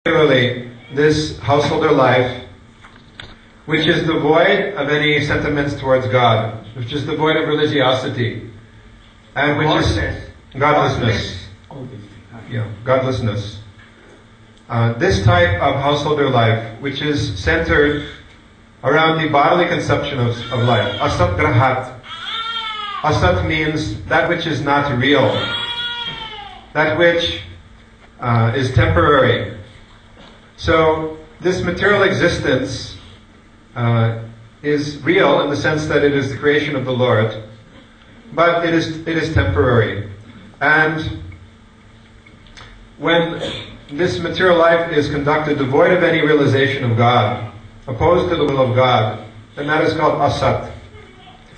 particularly this householder life, which is devoid of any sentiments towards God, which is devoid of religiosity, and which is godlessness. Yeah, godlessness. This type of householder life, which is centered around the bodily conception of life. Asat grahat. Asat means that which is not real. That which is temporary. So, this material existence is real in the sense that it is the creation of the Lord, but it is temporary. And when this material life is conducted devoid of any realization of God, opposed to the will of God, then that is called asat.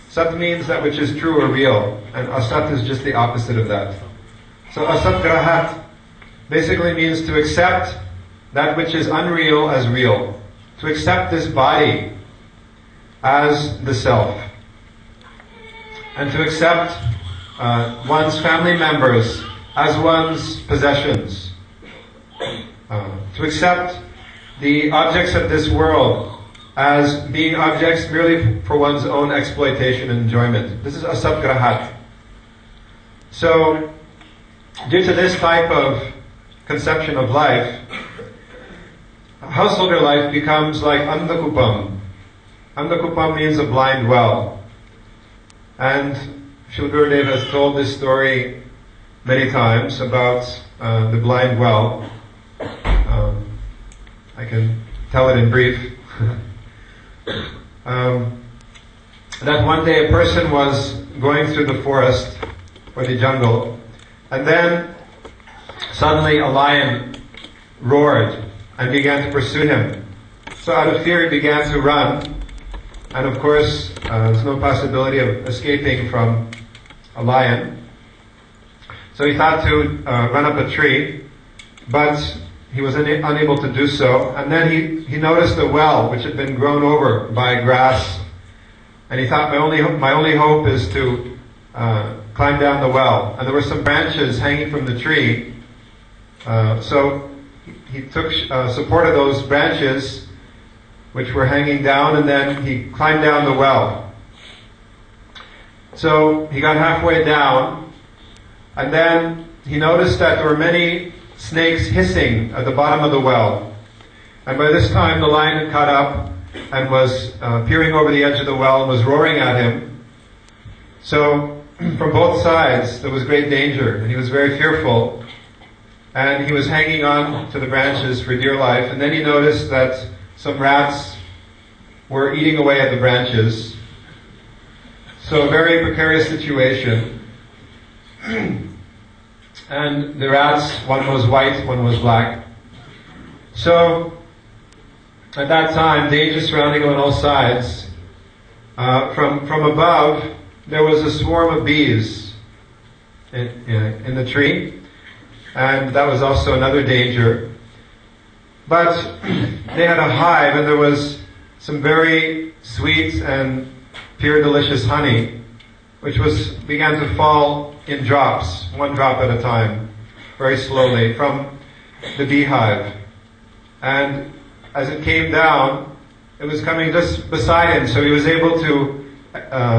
Sat means that which is true or real, and asat is just the opposite of that. So asat grahat basically means to accept that which is unreal as real. To accept this body as the self. And to accept one's family members as one's possessions. To accept the objects of this world as being objects merely for one's own exploitation and enjoyment. This is asat grahat. So, due to this type of conception of life, householder life becomes like andakupam. Andakupam means a blind well. And Srila Gurudeva has told this story many times about the blind well. I can tell it in brief. That one day a person was going through the forest or the jungle, and then suddenly a lion roared and began to pursue him. So out of fear he began to run, and of course there's no possibility of escaping from a lion. So he thought to run up a tree, but he was unable to do so. And then he noticed a well which had been grown over by grass, and he thought, my only hope is to climb down the well. And there were some branches hanging from the tree, so he took support of those branches which were hanging down, and then he climbed down the well. So he got halfway down, and then he noticed that there were many snakes hissing at the bottom of the well. And by this time the lion had caught up and was peering over the edge of the well and was roaring at him. So from both sides there was great danger, and he was very fearful. And he was hanging on to the branches for dear life, and then he noticed that some rats were eating away at the branches. So a very precarious situation. And the rats, one was white, one was black. So, at that time, danger surrounding on all sides. From above, there was a swarm of bees in the tree. And that was also another danger. But they had a hive, and there was some very sweet and pure delicious honey, which began to fall in drops, one drop at a time, very slowly, from the beehive. And as it came down, it was coming just beside him, so he was able to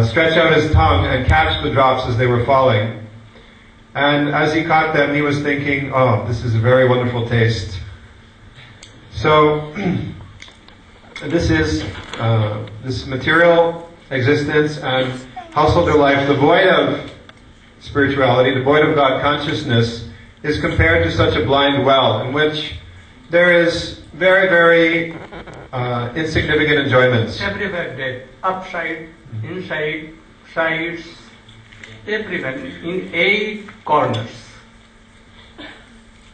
stretch out his tongue and catch the drops as they were falling. And as he caught them, he was thinking, oh, this is a very wonderful taste. So, this is this material existence and householder life devoid of spirituality, devoid of God consciousness, is compared to such a blind well in which there is very, very insignificant enjoyments. Everywhere death, upside, inside, sides, everywhere, in 8 corners.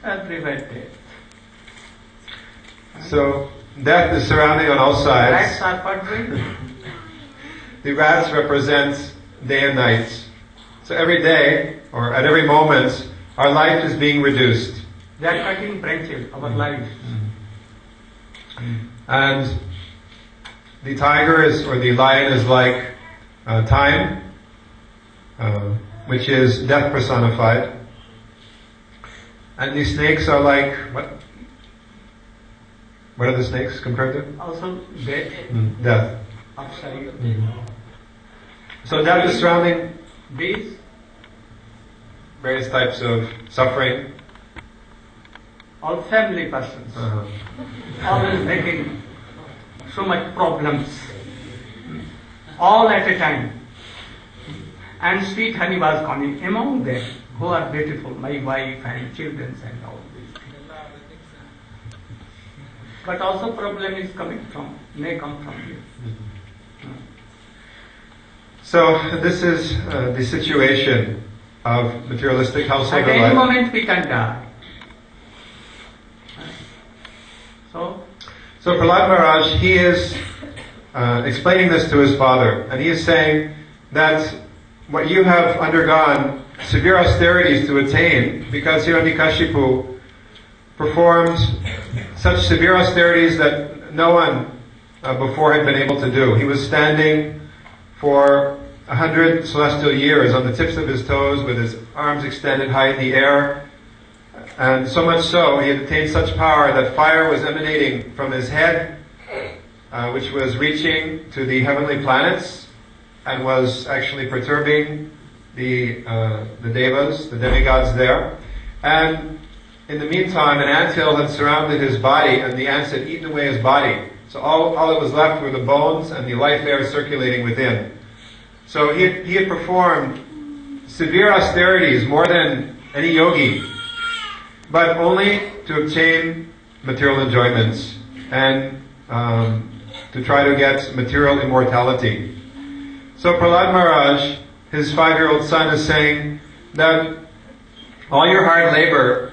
Everywhere death. So, death is surrounding on all sides. Rats are purging. The rats represent day and night. So every day, or at every moment, our life is being reduced. They are cutting branches, our lives. And the tiger or the lion is like time, which is death personified. And these snakes are like, what? What are the snakes compared to? Also death, Death. upside. So death is surrounding These various types of suffering. all family persons, always making so much problems, all at a time. And sweet honey was coming among them, who are beautiful, my wife and children and all these things. But also problem is may come from you. So this is the situation of materialistic household At any life. moment we can die. So Prahlad Maharaj, he is explaining this to his father, and he is saying that what you have undergone severe austerities to attain, because Hiranyakashipu performed such severe austerities that no one before had been able to do. He was standing for 100 celestial years on the tips of his toes with his arms extended high in the air. And so much so, he had attained such power that fire was emanating from his head, which was reaching to the heavenly planets and was actually perturbing the devas, the demigods there. And in the meantime, an anthill had surrounded his body, and the ants had eaten away his body. So all that was left were the bones and the life air circulating within. So he had performed severe austerities, more than any yogi, but only to obtain material enjoyments and to try to get material immortality. So Prahlad Maharaj, his 5-year-old son, is saying that all your hard labor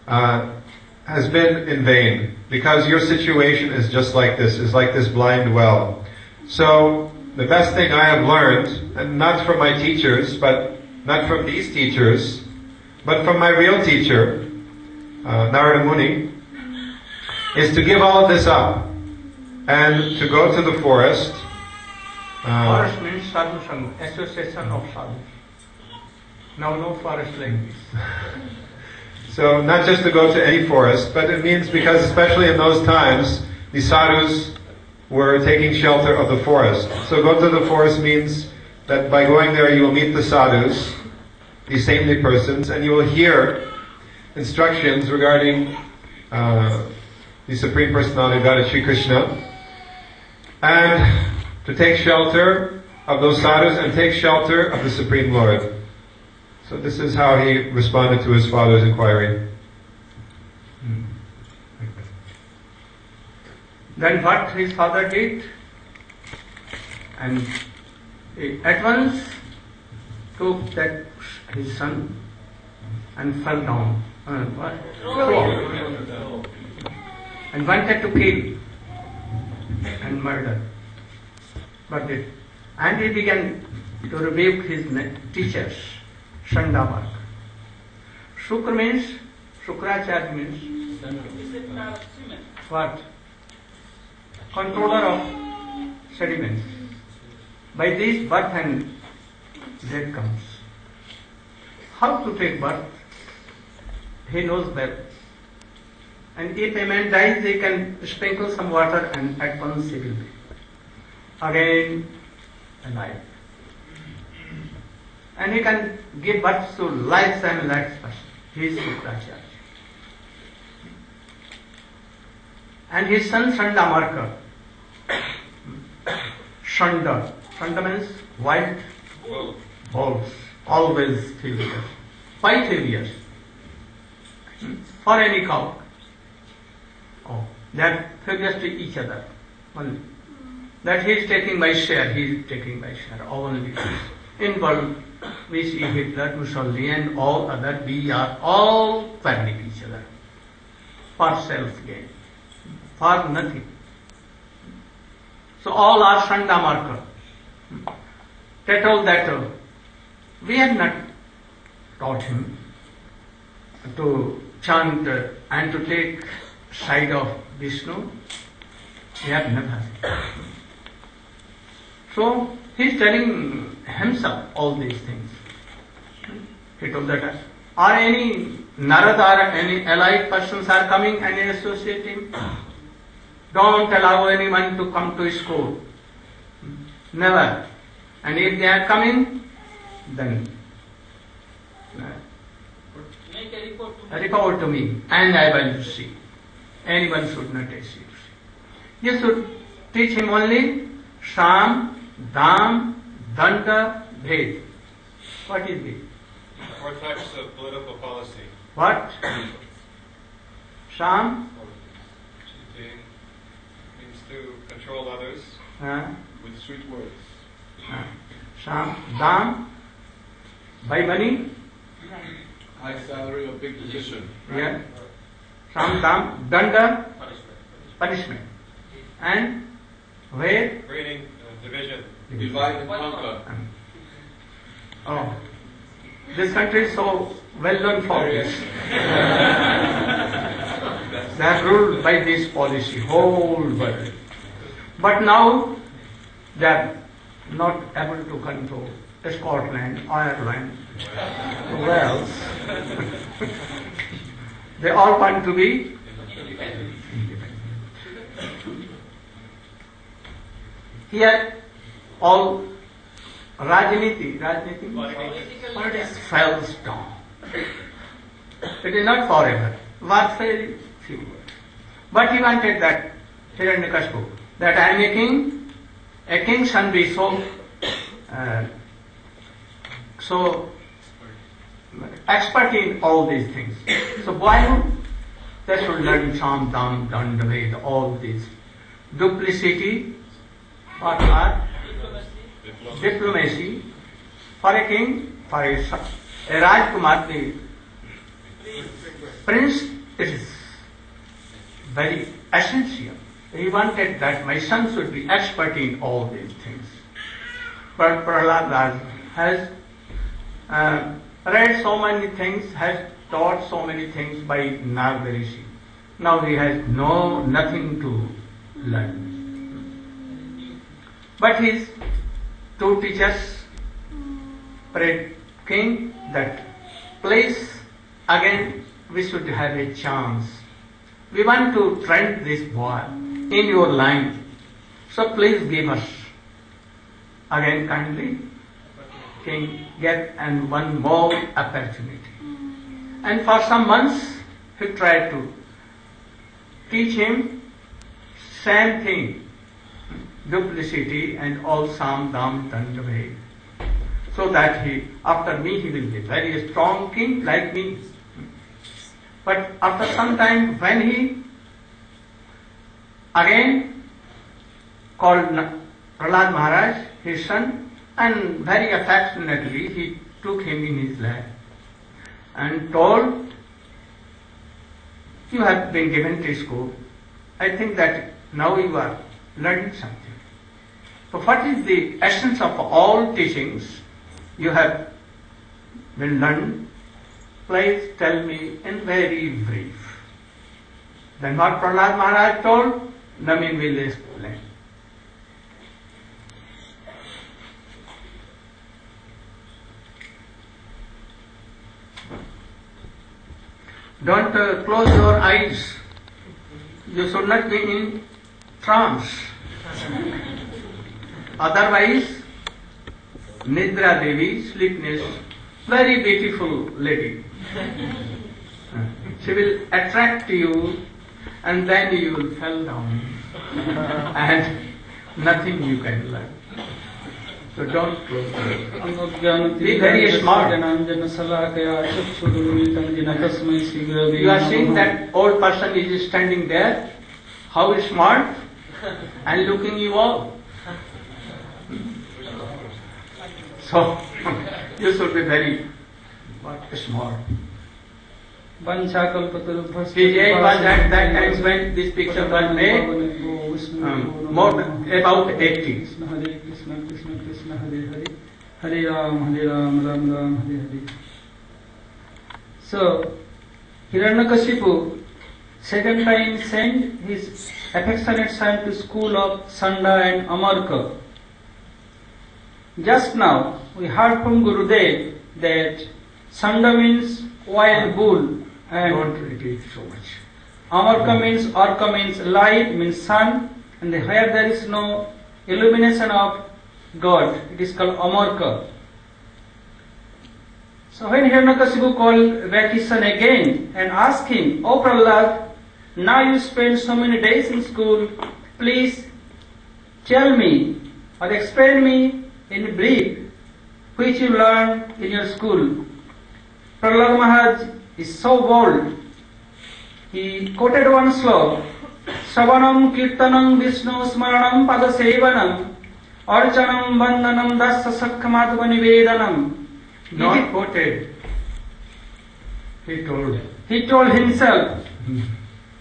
has been in vain, because your situation is just like this, is like this blind well. So the best thing I have learned, and not from my teachers, but not from these teachers, but from my real teacher, Narada Muni, is to give all of this up and to go to the forest. forest means sadhu sangha, association of sadhus. Now no forest like this. So not just to go to any forest, but it means because especially in those times, the sadhus were taking shelter of the forest. So go to the forest means that by going there you will meet the sadhus, these saintly persons, and you will hear instructions regarding the Supreme Personality of Godhead, Sri Krishna, and to take shelter of those sadhus and take shelter of the Supreme Lord. So this is how he responded to his father's inquiry. Then what his father did, and he at once took that his son and fell down and wanted to kill and murder. But and he began to rebuke his teachers, Shandamak. Shukra means, Shukracharya means what? Controller of sediments. By this birth and death comes. How to take birth? He knows well. And if a man dies, he can sprinkle some water and at once he will be again alive. And he can give birth to lives and lives person. He is Shukracharya. And his son Shandamarka. Shanda. Shanda means wild bulls. Always failures. Why failures? For any cow. Oh, they are failures to each other. Only. That he is taking my share, he is taking my share. Only. In world, we see Hitler, Mussolini and all other, we are all fighting each other. For self-gain. For nothing. So all are Shandamarka. They told that we have not taught him to chant and to take side of Vishnu. We have never. So he is telling himself all these things. He told that are any Narad or any allied persons are coming and associating? don't allow anyone to come to school. Never. And if they are coming, then make a report to me. report to me, and I will see. Anyone should not receive. You should teach him only Sham, Dam, Danda, Bhed. What is it? 4 types of political policy. What? Sham? Means to control others with sweet words. Sham, Dam, by money? High salary or big position. Yeah. Sham, Dam, Danda, punishment. And where? Creating division. Divide and conquer. Oh, this country is so well known for this. They are ruled by this policy, whole world. But now they are not able to control Scotland, Ireland, Wales. They all want to be independent. Here, all Rajniti politics falls down. It is not forever. Was very few words. But he wanted that Hiranyakashipu, that I am making a king's son be so expert in all these things. So why they should learn Sham, Dam, Danda, Ved, all these duplicity, what are diplomacy for a king, for a Rajkumar, the prince, it is very essential. He wanted that my son should be expert in all these things. But Prahlad has read so many things, has taught so many things by Narada Rishi. Now he has nothing to learn. But his two teachers prayed king that please again we should have a chance. We want to train this boy in your line. So please give us again kindly king get and one more opportunity. And for some months he tried to teach him same thing, duplicity and all Sam, Dam, Danda, Ved. So that after me he will be very strong king like me. But after some time when he again called Prahlad Maharaj, his son, and very affectionately he took him in his lap and told, you have been given to school. I think that now you are learning something. So what is the essence of all teachings you have been learned? Please tell me in very brief. Then what Prahlad Maharaj told, Nami will explain. Don't close your eyes. You should not be in trance. Otherwise, Nidra Devi, sleepness, very beautiful lady. She will attract you and then you will fall down and nothing you can learn. So don't close your eyes. Be very smart. You are seeing that old person is standing there, how smart, and looking you all. So you should be very smart. His age was at that time when this picture was made, more than about 80. Hare Ram, Ram Ram, Hare Hare. So, Hiranyakashipu second time sent his affectionate son to school of Sanda and Amarka. Just now, we heard from Gurudev that Sanda means wild bull and Don't repeat so much. Amarka means, Arka means light, means sun, and where there is no illumination of God, it is called Amarka. So when Hiranyakashipu called vacation again and asked him, "Oh Prahlad, now you spend so many days in school, please tell me or explain me in brief which you learned in your school." Prahlad Maharaj is so bold. He quoted one sloka, "Savanam kirtanam Vishnu smaranam padasevanam archanam vandanam dasa sakkhamadva nivedanam." Not quoted. He told. He told himself.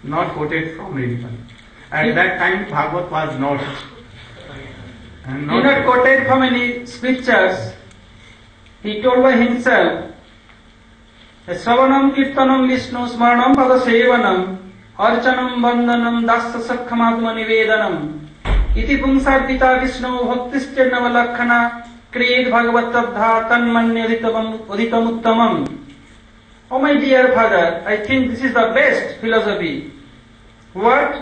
Not quoted from anyone. At that time, Bhagavad was not. And He not quoted from any scriptures. He told by himself, "Savanam kirtanam Vishnu smaranam padasevanam archanam vandanam dasa sakkhamadva nivedanam iti pumsarpita Vishnu bhaktischennava lakkhana Kriyet Bhagavatabdha Tanmanye Udhitam Uttamam." Oh my dear father, I think this is the best philosophy. What?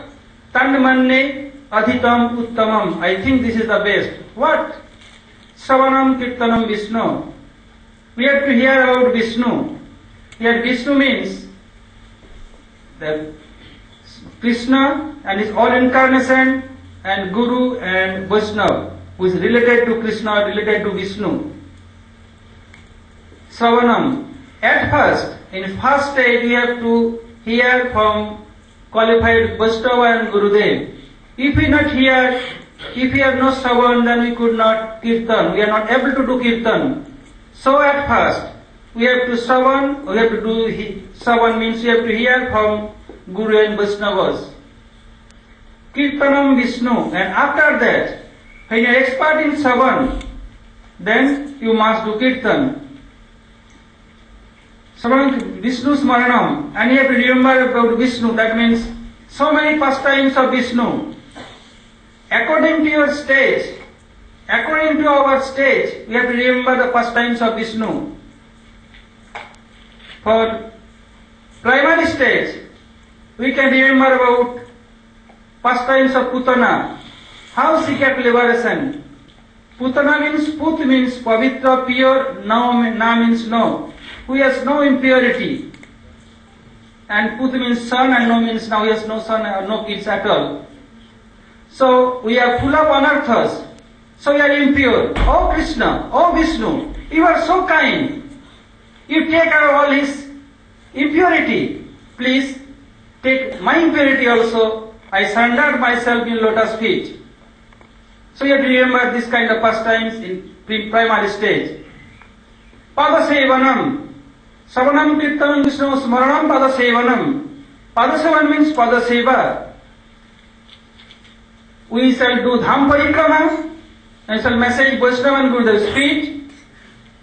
Tanmanye Adhitam Uttamam. I think this is the best. What? Savanam Kirtanam Vishnu. We have to hear about Vishnu. Here Vishnu means the Krishna and his all incarnation and Guru and Vaishnava, who is related to Krishna, related to Vishnu. Savanam. At first, in first stage, we have to hear from qualified Vaishnava and Gurudev. If we not hear, if we have no Savan, then we could not Kirtan. We are not able to do Kirtan. So at first, we have to Savan, we have to do Savan means we have to hear from Guru and Vaishnavas. Kirtanam Vishnu, and after that, when you are expert in Savan, then you must do Kirtan. Savan Vishnu Smaranam, and you have to remember about Vishnu, that means so many pastimes of Vishnu. According to your stage, according to our stage, we have to remember the pastimes of Vishnu. For primary stage, we can remember about pastimes of Putana, how she kept liberation. Putana means, Put means Pavitra, pure, Na means no, who has no impurity. And Put means son and No means now he has no son or no kids at all. So we are full of anarthas. So we are impure. Oh Krishna, oh Vishnu, you are so kind. You take away all his impurity. Please take my impurity also. I surrendered myself in lotus feet. So you have to remember this kind of pastimes in primary stage. Padasevanam. Savanam Kirtanam Vishnu Smaranam Padasevanam. Padasevan means Padaseva. We shall do Dham Parikrama, and shall message Vaishnava and Gurudev's feet.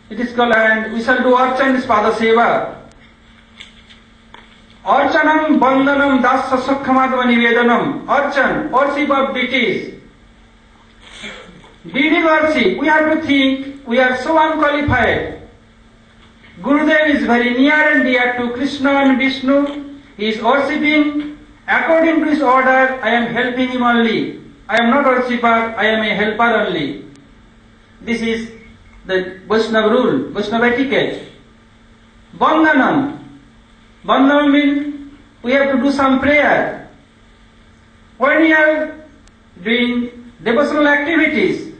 It is called, and we shall do Archan, is Padaseva. Archanam Bandhanam Dasa Sakkhamadva Nivedanam. Archan, worship of deities. Deity worship, we have to think, we are so unqualified. Gurudev is very near and dear to Krishna and Vishnu. He is worshipping according to his order. I am helping him only. I am not worshipper, I am a helper only. This is the Vaishnava rule, Vaishnava etiquette. Bandhanam. Bandhanam means we have to do some prayer. When we are doing devotional activities,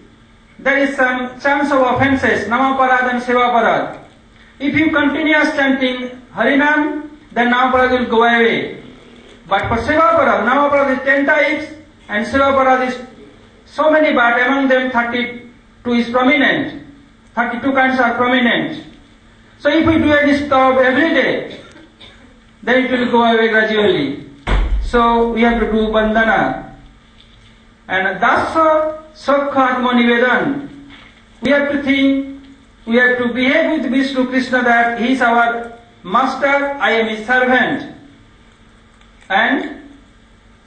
there is some chance of offenses, Namaparad and Sevaparad. If you continue chanting Harinam, then Namaparad will go away. But for Sevaparad, Namaparad is 10 types and Sevaparad is so many, but among them 32 is prominent. 32 kinds are prominent. So if we do any stop every day, then it will go away gradually. So we have to do bandhana. And Dasa Sakkha Atma Nivedan. We have to think, we have to behave with Vishnu Krishna that he is our master, I am his servant. And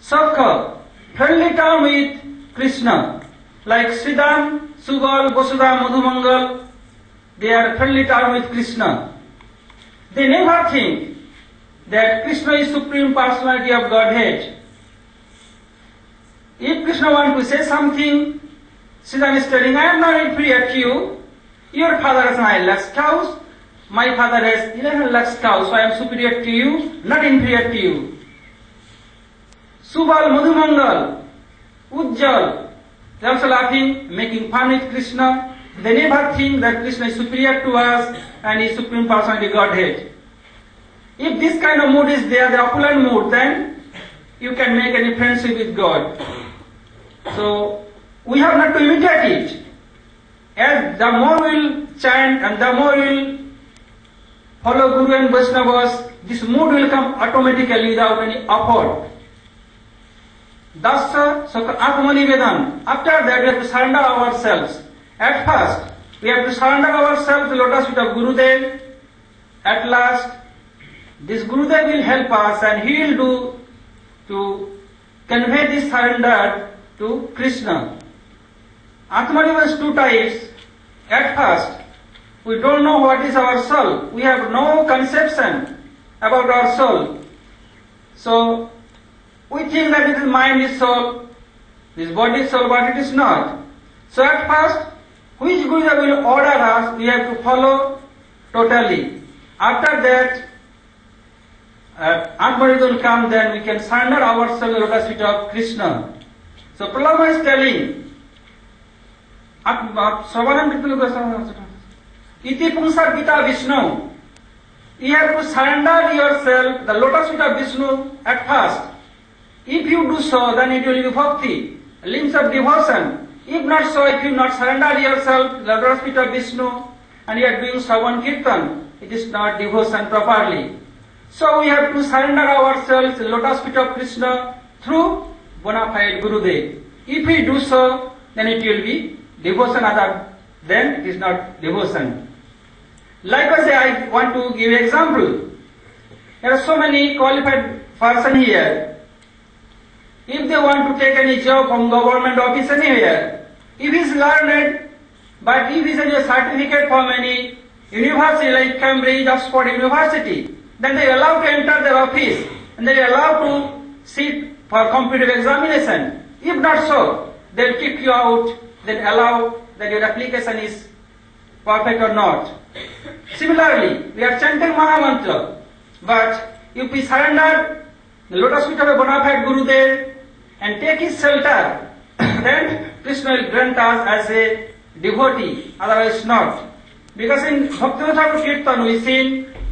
Sakkha, friendly term with Krishna. Like Siddham, Subal, Vasudha, Madhumangal, they are friendly term with Krishna. They never think that Krishna is Supreme Personality of Godhead. If Krishna wants to say something, Sridhar is telling, I am not inferior to you. Your father has 9 lakhs cows. My father has 11 lakhs cows, so I am superior to you, not inferior to you. Subal, Madhumangal, Ujjal, they are also laughing, making fun with Krishna. They never think that Krishna is superior to us and is Supreme Personality Godhead. If this kind of mood is there, the opulent mood, then you can make any friendship with God. So, we have not to imitate it. As the more we will chant and the more we will follow Guru and Vaishnavas, this mood will come automatically without any effort. Dasya Atmanivedan. After that we have to surrender ourselves. At first, we have to surrender ourselves to the lotus feet of Gurudev. At last, this Gurudev will help us and he will do to convey this surrender to Krishna. Atmaniva is 2 types. At first, we don't know what is our soul. We have no conception about our soul. So, we think that it is mind is soul, this body is soul, but it is not. So at first, which Guru will order us, we have to follow totally. After that, Atmaniva will come, then we can surrender ourselves to the lotus feet of Krishna. So Prahlad is telling, Iti Pungsar Gita Vishnu. You have to surrender yourself, the lotus feet of Vishnu at first. If you do so, then it will be bhakti, limbs of devotion. If not so, if you not surrender yourself, the lotus feet of Vishnu, and you are doing Shravan Kirtan, it is not devotion properly. So we have to surrender ourselves to the lotus feet of Krishna through bona fide Gurudev. If we do so, then it will be devotion, other then it is not devotion. Likewise, I want to give an example. There are so many qualified persons here. If they want to take any job from government office anywhere, if he is learned, but if he has a certificate from any university like Cambridge, Oxford University, then they are allowed to enter their office and they are allowed to sit for competitive examination. If not so, they will kick you out, then allow that your application is perfect or not. Similarly, we are chanting Mahamantra, but if we surrender the lotus feet of a bona fide Gurudev and take his shelter, then Krishna will grant us as a devotee, otherwise not. Because in Bhaktivinoda Kirtan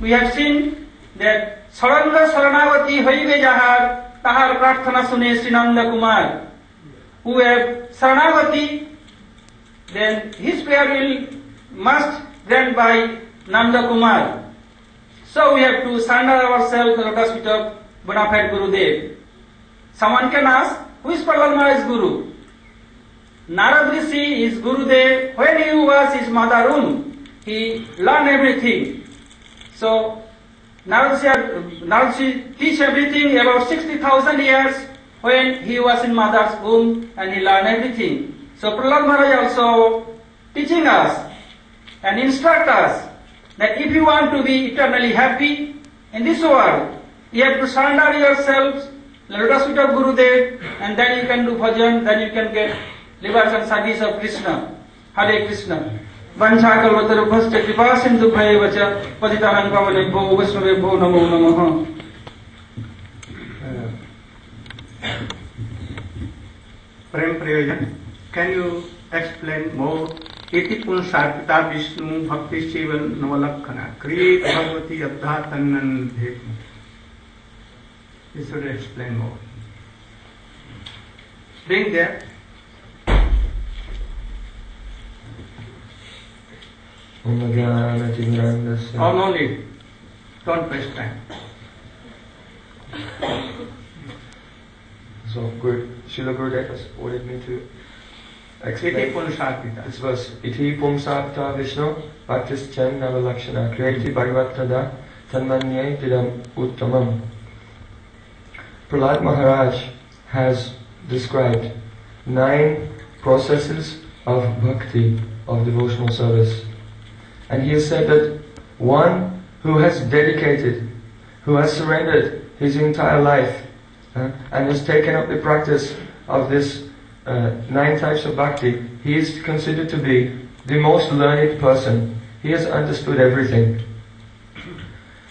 we have seen that Saranga Saranavati Hoive Jahar Tahar Prarthana Sune Srinanda Kumar. Who have Saranavati, then his prayer will must grant by Nanda Kumar. So we have to surrender ourselves to the lotus feet of bona fide Gurudev. Someone can ask, who is Prahlad Maharaj's Guru? Narad Rishi is Gurudev. When he was his mother womb, he learned everything. So Narad Rishi teach everything about 60,000 years when he was in mother's womb and he learned everything. So Prahlad Maharaj also teaching us and instruct us that if you want to be eternally happy in this world, you have to surrender yourselves, the lotus feet of Gurudev, and then you can do bhajan, then you can get liberation service of Krishna. Hare Krishna. Vancha kalvatarubhascha kripa sindhu bhayavacha paditahan pavanebho vaishnavebho namo namaha. Prem Prayojan, can you explain more? Iti Punsarpita Vishnu Bhakti Shivan Navalakkhana Kriya Bhagavati Abdha Tannan Bhetu. You should explain more. Bring there. Oh, no need. Don't waste time. So, Srila Gurudeva has ordered me to explain this verse. Iti Pumsapta Vishnu Bhaktis Chan Navalakshana Kriyati Bhagavatada Tanmanye Didam Uttamam. Prahlad Maharaj has described 9 processes of bhakti, of devotional service. And he has said that one who has dedicated who has surrendered his entire life and has taken up the practice of this 9 types of bhakti, he is considered to be the most learned person. He has understood everything.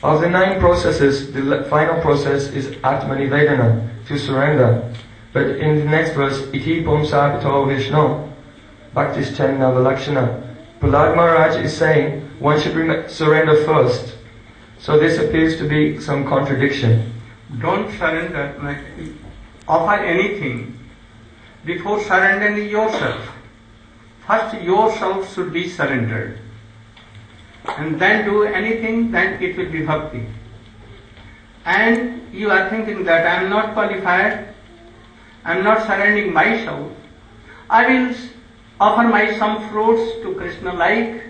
Of the 9 processes, the final process is Atmanivedana, to surrender. But in the next verse, Iti Pumsapito Vishnu, Bhaktis Channa Valakshana, Prahlad Maharaj is saying one should surrender first. So this appears to be some contradiction. Don't surrender, offer anything before surrendering yourself. First yourself should be surrendered. And then do anything, then it will be bhakti. And you are thinking that I am not qualified, I am not surrendering myself. I will offer my some fruits to Krishna like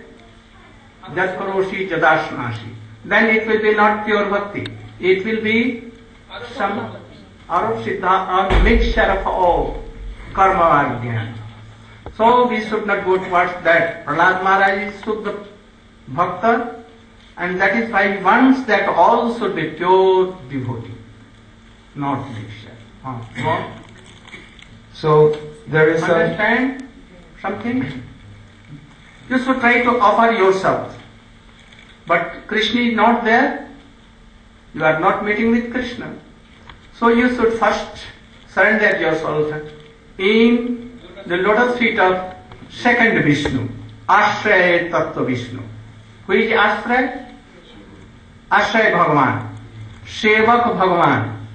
Jat Karoshi Jadasnasi. Then it will be not pure bhakti. It will be some Arab Siddha, a mixture of all karma and jnana. So we should not go towards that. Prahlad Maharaj is Suddha Bhakta, and that is why he wants that all should be pure devotee, not mixture. So there is understand something? You should try to offer yourself. But Krishna is not there. You are not meeting with Krishna. So you should first surrender yourself in the lotus feet of second Vishnu, Ashraya Tattva Vishnu. Who is Ashraya? Ashraya Bhagavan, Sevak Bhagavan.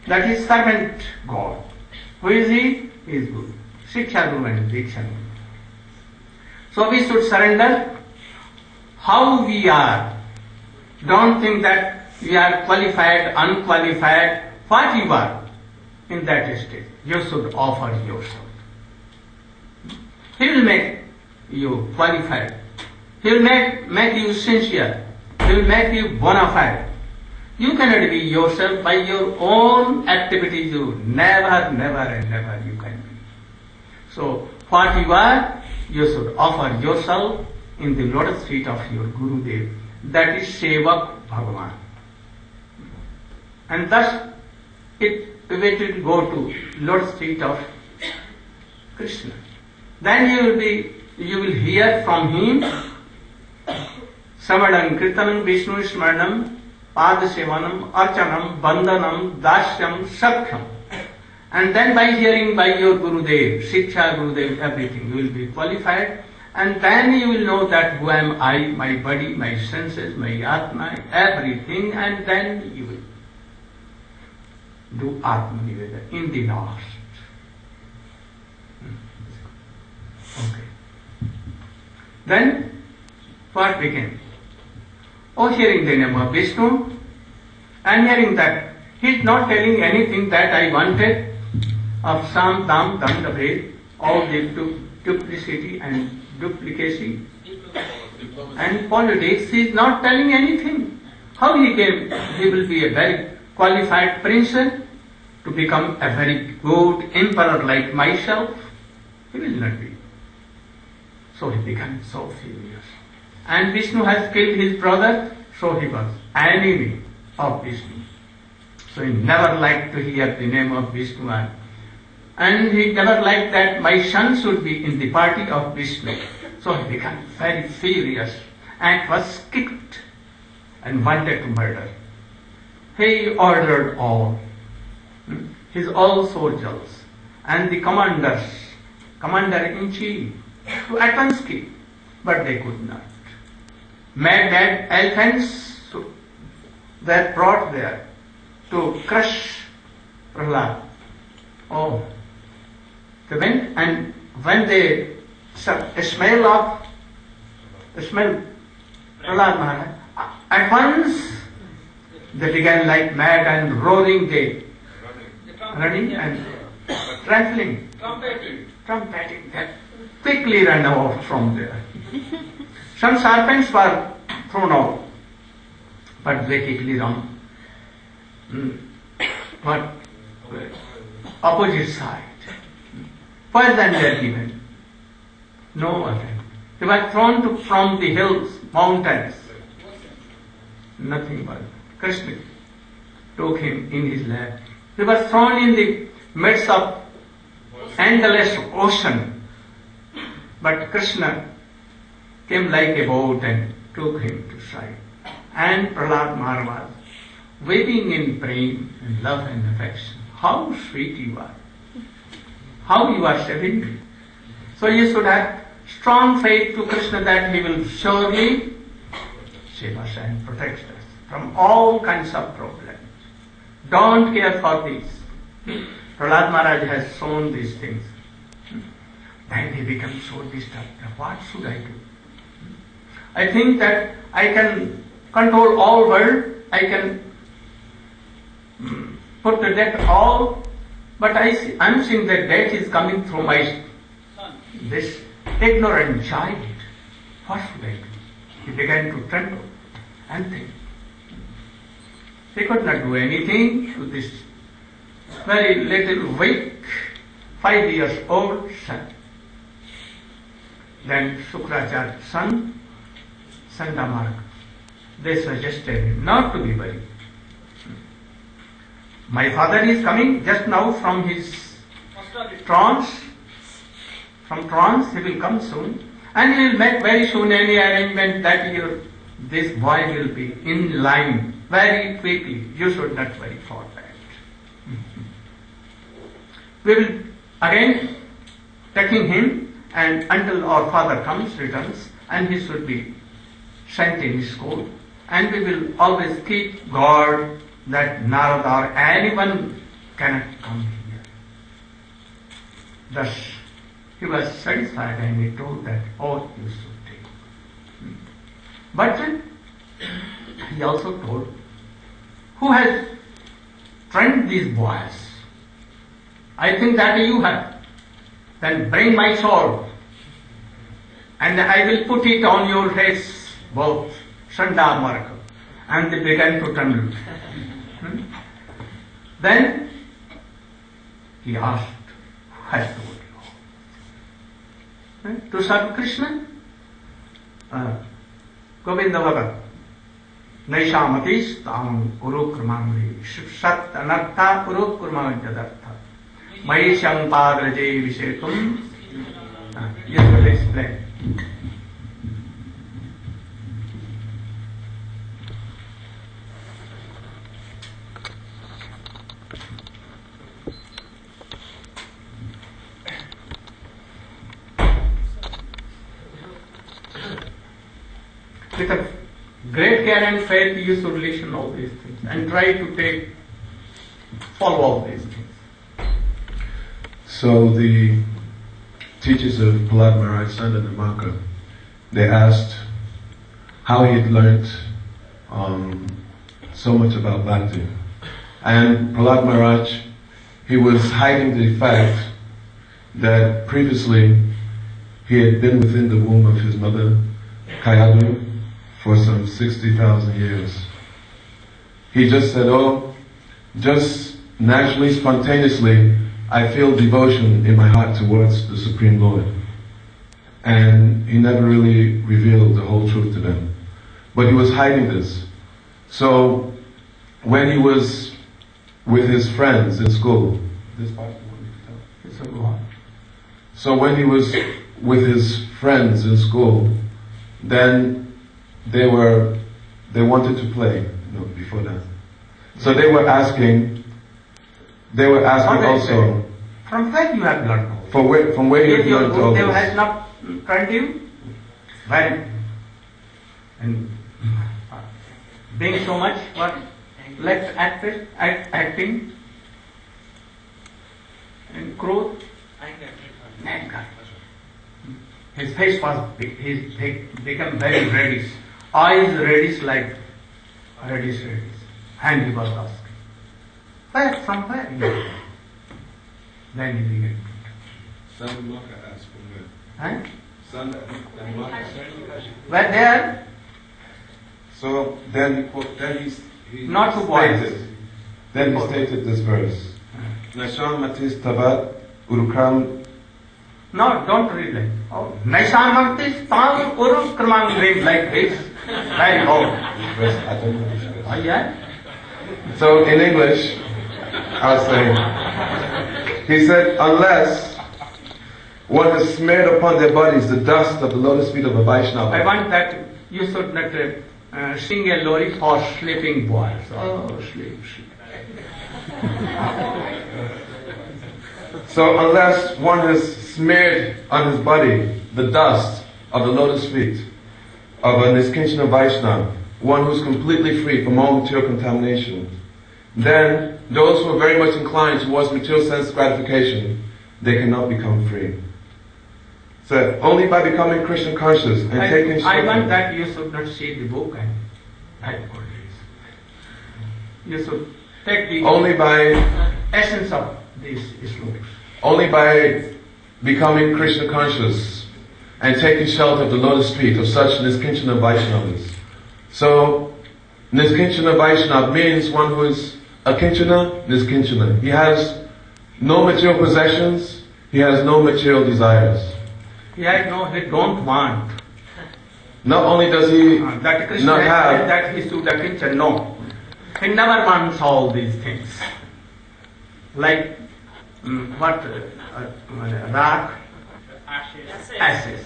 That is servant God. Who is he? He is Guru. Shiksha Guru and Diksha Guru. So we should surrender how we are. Don't think that we are qualified, unqualified. What you are in that state, you should offer yourself. He will make you qualified. He will make you sincere. He will make you bona fide. You cannot be yourself by your own activities. You never and never you can be. So what you are, you should offer yourself in the lotus feet of your Gurudev. That is Sevak Bhagavan. And thus it will go to lotus feet of Krishna. Then you will hear from him Samadam, Kirtanam, Vishnu Smaranam, Padasevanam, Archanam, Bandhanam, Dasyam, Sakhyam. And then by hearing by your Gurudev, Shiksha Gurudev, everything, you will be qualified. And then you will know that who am I, my body, my senses, my Atma, everything. And then you will do Atmaniveda in the last. Okay. Then what became? Oh, hearing the name of Vishnu and hearing that he is not telling anything that I wanted of Sam, Dam, Dandabhed, all the duplicity and duplicacy and politics. He is not telling anything. How he will be a very qualified prince to become a very good emperor like myself? He will not be. So he became so furious. And Vishnu has killed his brother, so he was enemy of Vishnu. So he never liked to hear the name of Vishnu. And he never liked that my son should be in the party of Vishnu. So he became very furious and was kicked and wanted to murder. He ordered all his all soldiers and the commander-in-chief to Atansky, but they could not. Mad elephants were brought there to crush Prahlad. Oh, they went, and when they smell Prahlad Maharaj, at once they began like mad and roaring, running and trampling, trumpeting, they quickly ran out from there. Some serpents were thrown out, but they quickly ran. But opposite side. Poison were given. No other. They were thrown from the hills, mountains. Nothing was. Krishna took him in his lap. He was thrown in the midst of endless ocean. But Krishna came like a boat and took him to side. And Prahlad Maharaj was weeping in pain and love and affection. How sweet you are. How you are saving me. So you should have strong faith to Krishna that he will surely save us and protect us from all kinds of problems. Don't care for these. Prahlad Maharaj has shown these things. Then he becomes so disturbed. What should I do? I think that I can control all world. I can put to death all. But I'm seeing that death is coming through my this ignorant child. What should I do? He began to tremble and think. He could not do anything to this very little weak 5 years old son. Then Shukracharya's son, Sandamarka, they suggested him not to be worried. My father is coming just now from his trance. From trance he will come soon. And he will make very soon any arrangement that this boy will be in line very quickly. You should not worry for that. We will again taking him, and until our father returns, and he should be sent in school. And we will always keep guard that Narada or anyone cannot come here. Thus, he was satisfied and he told that oath you should take. But he also told, who has trained these boys? I think that you have. Then bring my sword and I will put it on your heads both, Sanda Marka. And they began to tremble. Then he asked, who has told you? To serve Krishna? Govinda Bhagat. Naishamatis tam urukramangri sat anartha urukramangjadartha mahisham padraje vishetum. Yes, will explain. With a great care and faith, you should listen all these things and try to follow all these things. So the teachers of Prahlad Maharaj, Sanda and Maka, they asked how he had learnt so much about Bhakti. And Prahlad Maharaj, he was hiding the fact that previously he had been within the womb of his mother, Kayadu, for some 60,000 years. He just said, just naturally, spontaneously, I feel devotion in my heart towards the Supreme Lord. And he never really revealed the whole truth to them. But he was hiding this. So, when he was with his friends in school, this part you want me to tell? It's a lot. So when he was with his friends in school, then they wanted to play. No, before that. So they were asking also. From where you have learned all? From where you have learned all this? Gurudeva has not trained you? When? And being so much left acting and growth, anger. His face was big, he became very reddish. Eyes reddish like reddish. And he was asking, from where? Then he began. Sanda Maka asked from Huh? Sanda and Maka. Where there? So then he Not to boys. Then he stated this verse. Nasham Matis Tabat Urukram. No, don't read like Naisamartis Tam Urukramang read like this. Very old. I don't know. Oh yeah? So in English, I was saying, he said, unless one has smeared upon their bodies the dust of the lotus feet of a Vaishnava. I want that you should not sing a lori for sleeping boys. Oh, sleep, sleep. So unless one has smeared on his body the dust of the lotus feet of a Niskinchana Vaishnava, one who's completely free from all material contamination, then those who are very much inclined towards material sense gratification, they cannot become free. So only by becoming Krishna conscious and taking I shelter. want that you should not see the book and type all this. You should take the Only by essence of these slopes. only by becoming Krishna conscious and taking shelter of the lotus feet of such Niskinchana Vaishnavas. So Niskinchana Vaishnava means one who is akinchana, niskinchana. He has no material possessions, he has no material desires. He don't want. Not only does he That Krishna not has have, said that he should akinchana. No. He never wants all these things. Like rock, ashes.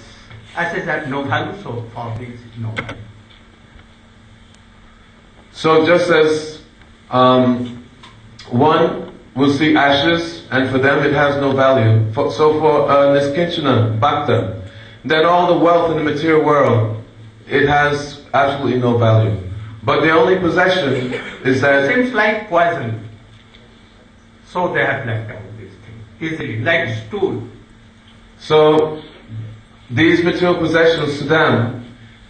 Ashes have no value, so for this is no value. so just as one will see ashes and for them it has no value, so for Niskinchana Bhakta, then all the wealth in the material world, it has absolutely no value. But the only possession is that Seems like poison. So they have left all these things easily, like stool. so these material possessions to them,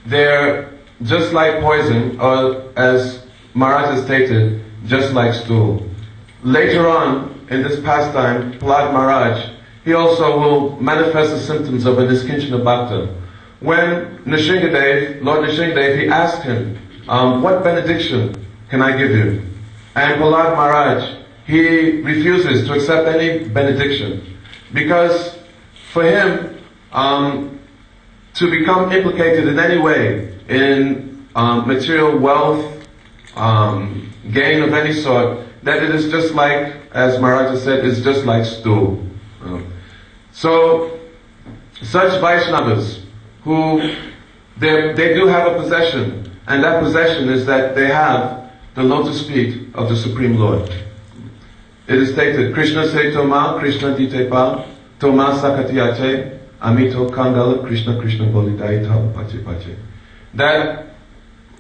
they're just like poison, or as Maharaj has stated, just like stool. Later on, in this pastime, Prahlad Maharaj, he also will manifest the symptoms of a Niskinchana Bhakta. When Nrsingadev, Lord Nrsingadev, he asked him, what benediction can I give you? And Prahlad Maharaj, he refuses to accept any benediction, because for him, to become implicated in any way in material wealth, gain of any sort, that it is just like, as Maharaj has said, it's just like stool. So, such Vaishnavas, who they do have a possession, and that possession is that they have the lotus feet of the Supreme Lord. It is stated, Krishna se Toma, Krishna dite pa, Toma sakatiyate, Amito Kangala Krishna Krishna Bolitaita Pache Pache. That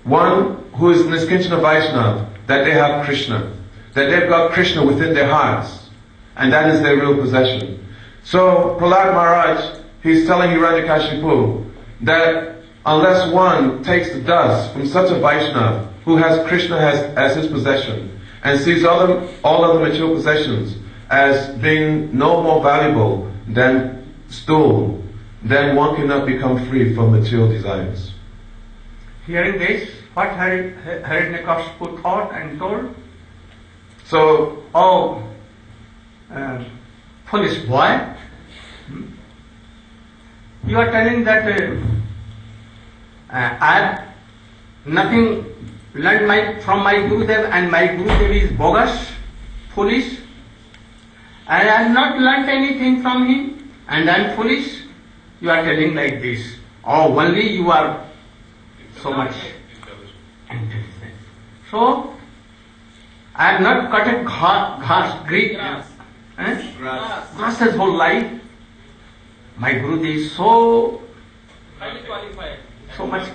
one who is Niskinchana Vaishnava, that they have Krishna, that they've got Krishna within their hearts, and that is their real possession. So Prahlad Maharaj, he's telling Hiranyakashipu that unless one takes the dust from such a Vaishnava who has Krishna as his possession and sees all other material possessions as being no more valuable than stool, then one cannot become free from material desires. Hearing this, what Hiranyakashipu thought and told? So, foolish boy, you are telling that I have nothing learned from my Gurudev, and my Gurudev is bogus, foolish, and I have not learned anything from him, and I am foolish. You are telling like this. Oh, only you are so much intelligent. So, I have not cut a grass whole life. My Gurudev is so much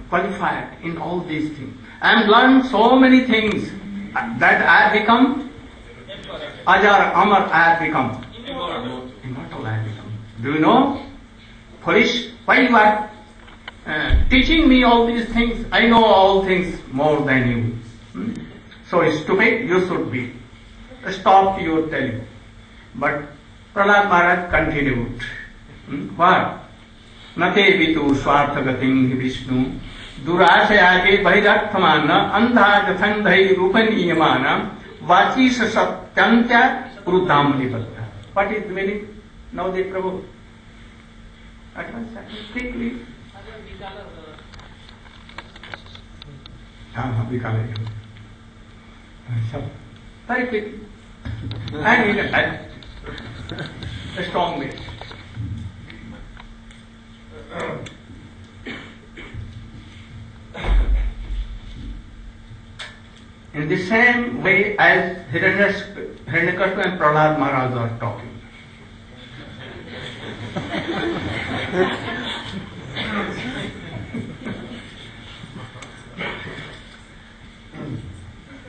qualified in all these things. I have learned so many things that I have become Ajar, Amar, I have become immortal. I have become. Do you know? Foolish, why you are teaching me all these things? I know all things more than you. So stupid you should be. Stop your telling. But Prahlad Maharaj continued. What? Nate vitu swarthagating Vishnu durasayate bhairatthamana andha gathandhai rupaniyamana vachisa satyantya prudhamni bhatta. What is the meaning? Now they Prabhu. At once, quickly. So, very quickly. And he can a strong way. In the same way as Hiranyakashipu and Prahlad Maharaj are talking.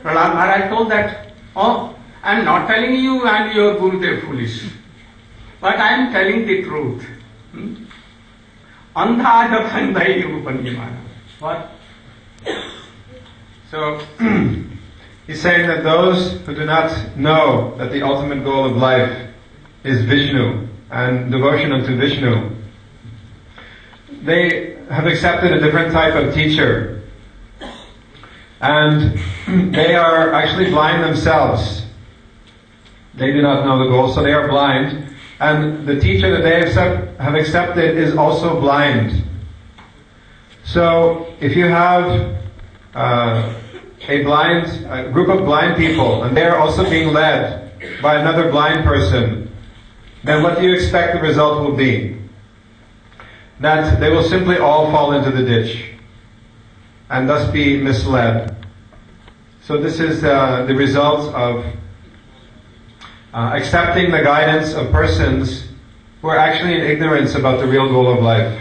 Prahlad Maharaj told that, oh, I am not telling you and your Gurudev foolish, but I am telling the truth. Andhāja bandhai upanyamana. What? So, he's saying that those who do not know that the ultimate goal of life is Vishnu and devotion unto Vishnu, they have accepted a different type of teacher. And they are actually blind themselves. They do not know the goal, so they are blind. And the teacher that they have accepted is also blind. So, if you have a group of blind people, and they are also being led by another blind person, then what do you expect the result will be? That they will simply all fall into the ditch, and thus be misled. So this is the result of accepting the guidance of persons who are actually in ignorance about the real goal of life.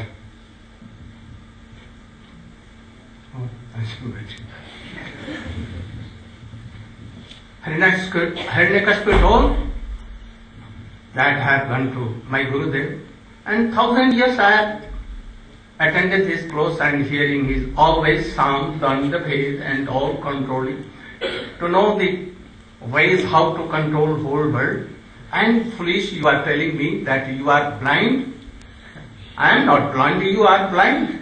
Hiranyakashipu told that I have gone to my Gurudev, and 1,000 years I have attended his close and hearing his always sound on the faith and all controlling, to know the ways how to control whole world. And foolish, you are telling me that you are blind? I am not blind, you are blind.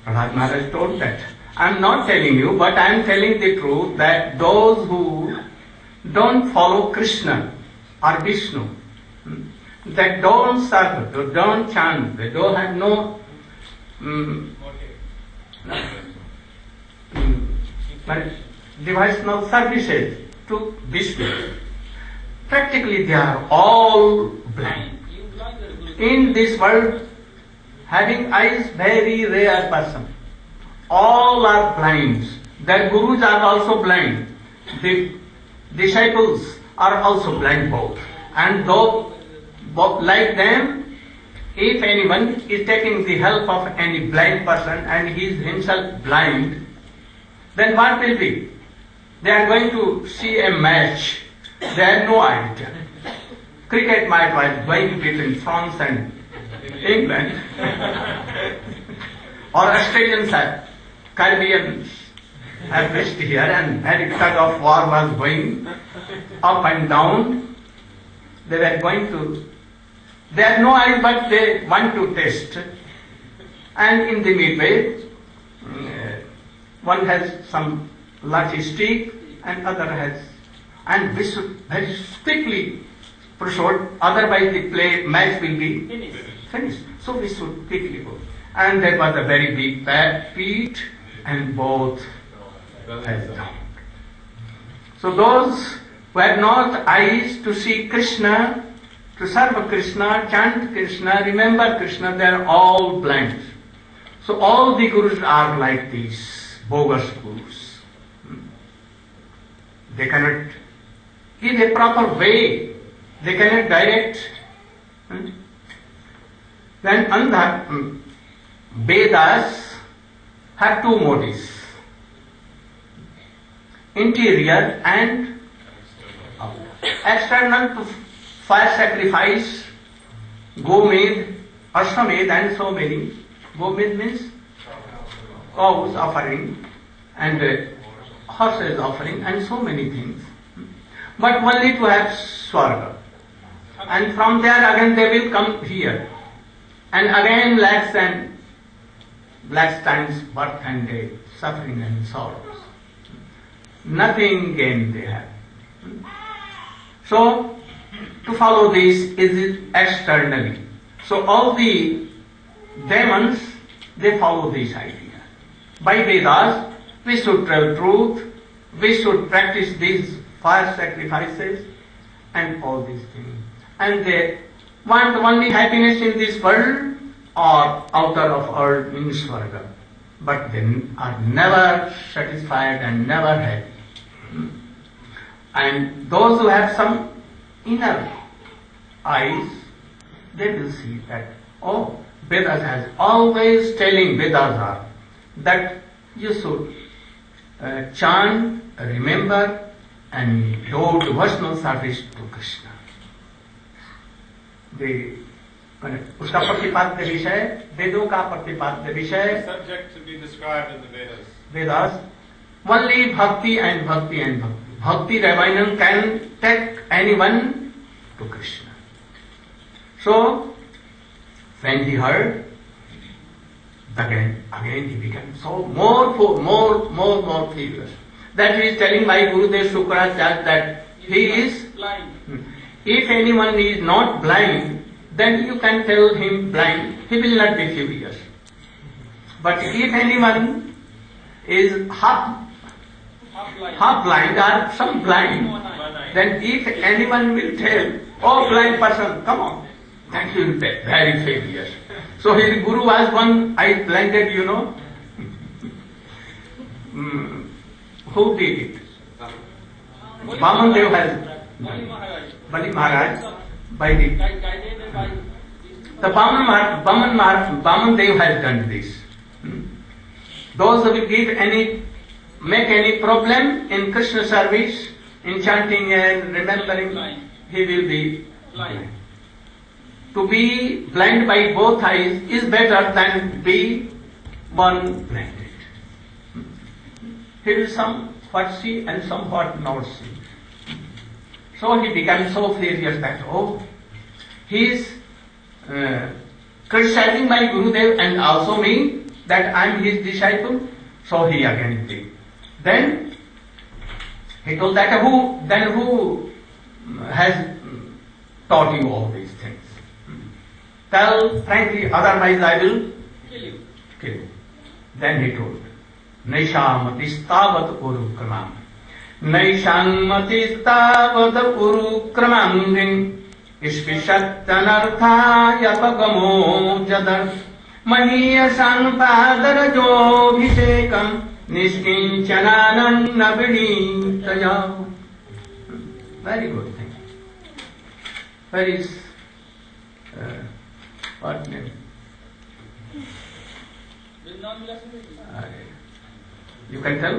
Prahlad Maharaj told that. I am not telling you, but I am telling the truth that those who don't follow Krishna or Vishnu, that don't serve, they don't chant, they don't have no devotional services to Vishnu. Practically they are all blind. In this world, having eyes, very rare person. All are blind. Their gurus are also blind. The disciples are also blind both. And though like them, if anyone is taking the help of any blind person and he is himself blind, then what will be? They are going to see a match. They have no idea. Cricket match was going between France and England. Or Australians have, Caribbeans have reached here, and very tug of war was going up and down. They were going to, they have no eyes but they want to test. And in the midway, one has some lucky stick and other has, and we should very quickly proceed, otherwise the match will be finished. So we should quickly go. And there was a very big feet and both fell down. So those who have not eyes to see Krishna, to serve Krishna, chant Krishna, remember Krishna, they are all blind. So all the gurus are like these bogus gurus. They cannot give a proper way. They cannot direct. Then Vedas have two motives, interior and external, to fire sacrifice, Gomed, Ashwamed and so many. Gomed means cows offering and horses offering and so many things. But only to have Swarga. And from there again they will come here. And again lakhs times birth and death, suffering and sorrows. Nothing gain they have. So, to follow this is externally. So all the demons, they follow this idea. By Vedas, we should tell truth, we should practice these fire sacrifices and all these things. And they want only happiness in this world or outer of our in Swarga. But they are never satisfied and never happy. And those who have some inner eyes, they will see that, oh, Vedas has always telling Vedasa that you should chant, remember and do devotional service to Krishna. उसका प्रतिपाद्य विषय, वेदों का प्रतिपाद्य विषय, subject to be described in the Vedas. Vedas, only bhakti and bhakti and bhakti. Bhakti Ramayana can take anyone to Krishna. So, when he heard, again he became so more furious. That he is telling my Gurudev Shukracharya that he is blind. If anyone is not blind, then you can tell him blind, he will not be furious. But if anyone is half blind or some blind, then if anyone will tell, oh blind person, come on, then he will be very furious. So his Guru was one eye blinded, you know. Who did it? Vaman Dev has, Bali Maharaj, by the Vaman Dev has done this. Those who will make any problem in Krishna service, in chanting and remembering, he will be blind. To be blind by both eyes is better than be one blinded. He will somewhat see and somewhat not see. So he became so furious that, oh, he is criticizing my Gurudev and also me, that I am his disciple. So he again did. Then he told that who has taught you all these things? Tell frankly, otherwise I will kill you. Then he told, Naishamatistavat urukramam. Naishamatistavat urukramam. Ishvishattanarthayapagamo jadar. Mahiyasan padarajobhisekam. Nishkinchanananna vinitaya. Very good thing. Where is what name? You can tell?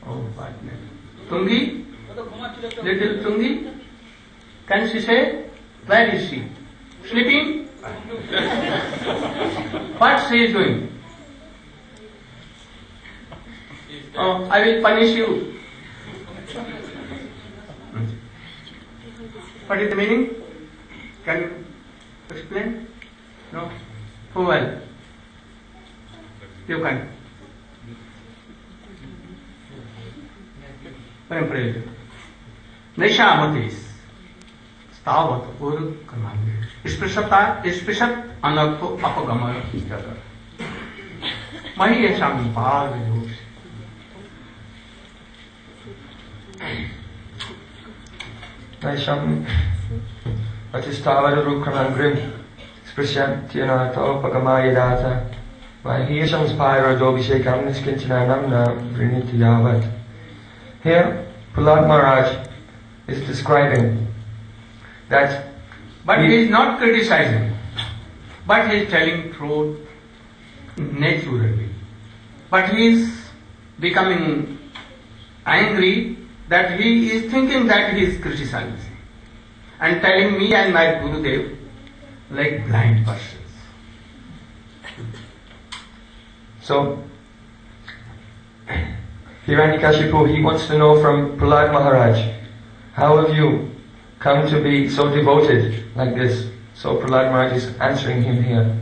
Oh, what name? Tungi? Little Tungi? Can she say? Where is she? Sleeping? What she is doing? Oh, I will punish you. What is the meaning? Can you explain? No? Who will? You can. Paraphrase. Naishamatis stavat urukramam. Sprishat anartho apagamaya jadar. Mahiyasham bhagayos. Naisham Atistavad Rukramangrim Sprishantianata Pagamayadata Mahisham Spira Dobishekam Niskinthanam Na Vrinityavat. Here Prahlad Maharaj is describing that, but he is not criticizing, but he is telling truth naturally. But he is becoming angry that he is thinking that he is criticizing and telling me and my Gurudev like blind persons. So, Hiranyakashipu, he wants to know from Prahlad Maharaj, how have you come to be so devoted like this? So Prahlad Maharaj is answering him here.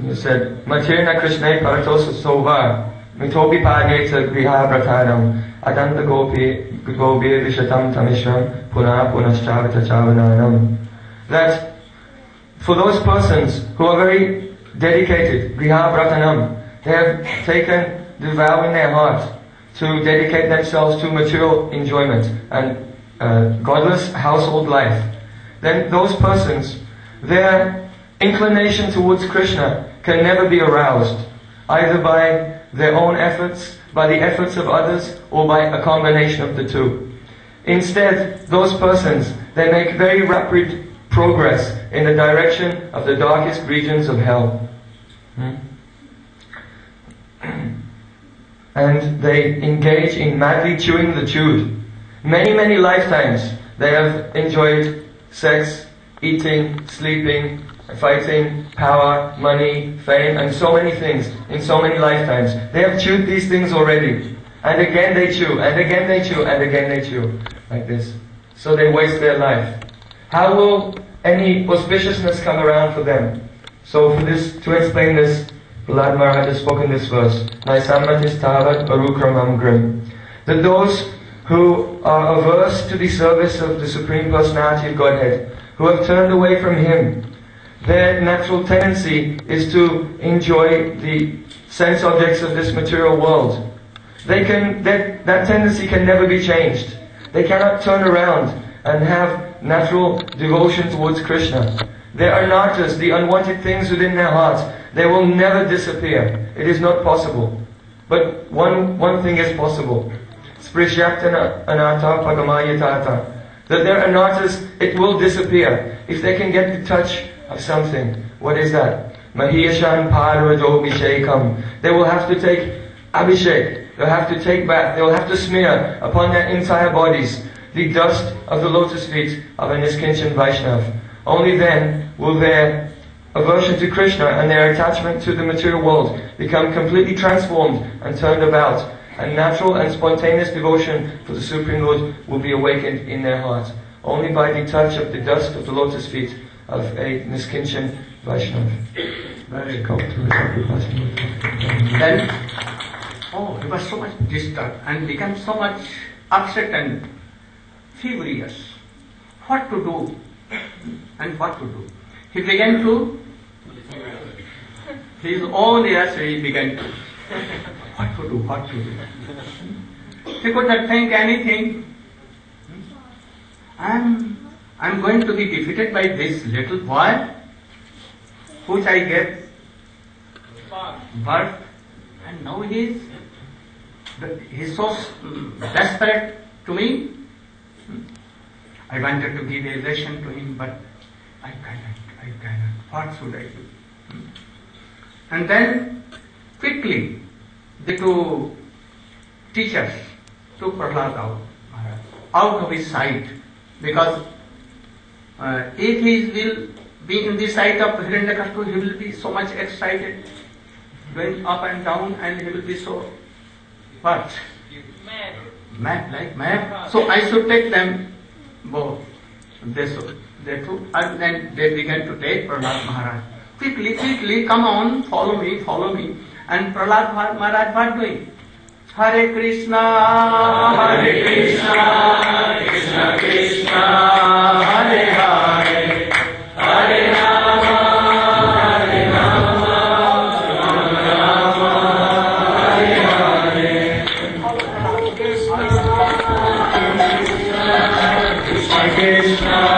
He said, Matirna Krishna Paratos Sova Mitopi Padeta Griha Bratanam Adanta Gopi Vishatam Tamishram Puna Punaschavata Chavananam. That for those persons who are very dedicated, Griha Bratanam, they have taken the vow in their heart to dedicate themselves to material enjoyment and godless household life, then those persons, their inclination towards Krishna can never be aroused, either by their own efforts, by the efforts of others, or by a combination of the two. Instead, those persons, they make very rapid progress in the direction of the darkest regions of hell. And they engage in madly chewing the chewed. Many, many lifetimes they have enjoyed sex, eating, sleeping, fighting, power, money, fame, and so many things in so many lifetimes. They have chewed these things already. And again they chew, and again they chew, and again they chew. Like this. So they waste their life. How will any auspiciousness come around for them? So for this, to explain this, Prahlad Maharaj has spoken this verse. Naisamatistavat parukramam grim. That those who are averse to the service of the Supreme Personality of Godhead, who have turned away from Him, their natural tendency is to enjoy the sense objects of this material world. That tendency can never be changed. They cannot turn around and have natural devotion towards Krishna. Their anarthas, the unwanted things within their hearts, they will never disappear. It is not possible. But one thing is possible. Sprishyaptana anartha pagamayatata. That their anarthas, it will disappear if they can get the touch of something. What is that? Mahiyashan parvadobhishekam. They will have to take abhishek. They'll have to take bath. They'll have to smear upon their entire bodies the dust of the lotus feet of a Niskinchan Vaishnav. Only then will their aversion to Krishna and their attachment to the material world become completely transformed and turned about, and natural and spontaneous devotion for the Supreme Lord will be awakened in their hearts. Only by the touch of the dust of the lotus feet of a Niskinchan Vaishnav. Very good. Then, he was so much disturbed and became so much upset and furious. What to do and what to do? He began to, his own ears, he began to, what to do. He could not think anything. I'm going to be defeated by this little boy, which I gave birth, and now he's so desperate to me. I wanted to give a lesson to him, but I cannot. What should I do? And then, quickly, the two teachers took Prahlad out of his sight, because if he will be in the sight of Hiranyakashipu, he will be so much excited, going up and down, and he will be so, what? Mad. So I should take them both. They took, and then they began to take Prahlad Maharaj. Quickly, come on, follow me. And Prahlad Maharaj was doing? Hare Krishna, Krishna Krishna, Hare Hare, Hare Rama, Krishna